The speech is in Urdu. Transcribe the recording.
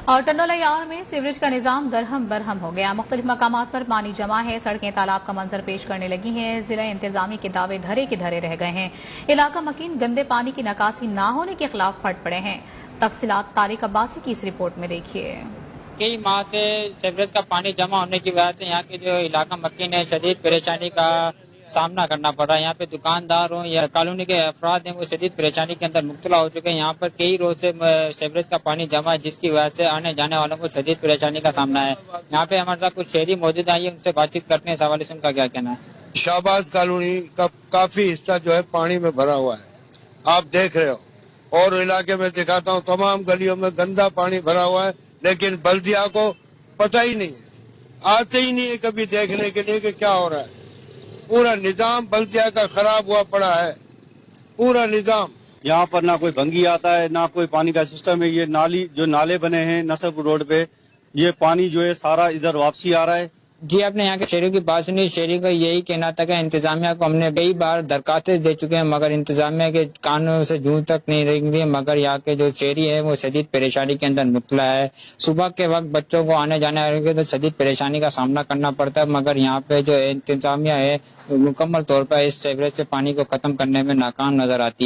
اور ٹنڈولایار میں سیوریج کا نظام درہم برہم ہو گیا. مختلف مقامات پر پانی جمع ہے. سڑکیں تالاب کا منظر پیش کرنے لگی ہیں. ضلع انتظامیہ کے دعوے دھرے کے دھرے رہ گئے ہیں. علاقہ مکین گندے پانی کی نکاسی نہ ہونے کے خلاف پھٹ پڑے ہیں. تفصیلات طارق عباسی کی اس رپورٹ میں دیکھیے. کئی ماہ سے سیوریج کا پانی جمع ہونے کی وجہ سے یہاں کے جو علاقہ مکین ہے شدید پریشانی کا سامنا کرنا پڑ رہا ہے. یہاں پہ دکاندار ہوں یا کالونی کے افراد ہیں وہ شدید پریشانی کے اندر مبتلا ہو چکے ہیں. یہاں پر کئی روز سے سیوریج کا پانی جمع ہے جس کی وجہ سے آنے جانے والوں کو شدید پریشانی کا سامنا ہے. یہاں پہ ہمارے ساتھ کچھ شہری موجود ہیں, ان سے بات چیت کرتے ہیں. اس حوالے سے ان کا کیا کہنا ہے؟ شہباز کالونی کا کافی حصہ جو ہے پانی میں بھرا ہوا ہے, آپ دیکھ رہے ہو. اور علاقے میں دکھاتا ہوں تمام گلیوں میں گندا پانی بھرا ہوا ہے, لیکن بلدیہ کو پتہ ہی نہیں ہے, آتے ہی نہیں ہے کبھی دیکھنے کے لیے کہ کیا ہو رہا ہے. پورا نظام بلدیہ کا خراب ہوا پڑا ہے, پورا نظام. یہاں پر نہ کوئی بھنگی آتا ہے نہ کوئی پانی کا سسٹم ہے. یہ نالی جو نالے بنے ہیں نصب روڈ پہ, یہ پانی جو ہے سارا ادھر واپسی آ رہا ہے. جی, آپ نے یہاں کے شہریوں کی بات سنی. شہری کا یہی کہنا تھا کہ انتظامیہ کو ہم نے کئی بار درخواستیں دے چکے ہیں مگر انتظامیہ کے کانوں سے جوں تک نہیں رہی. مگر یہاں کے جو شہری ہے وہ شدید پریشانی کے اندر مبتلا ہے. صبح کے وقت بچوں کو آنے جانے والے کے تو شدید پریشانی کا سامنا کرنا پڑتا ہے. مگر یہاں پہ جو انتظامیہ ہے مکمل طور پر اس سیوریج سے پانی کو ختم کرنے میں ناکام نظر آتی ہے.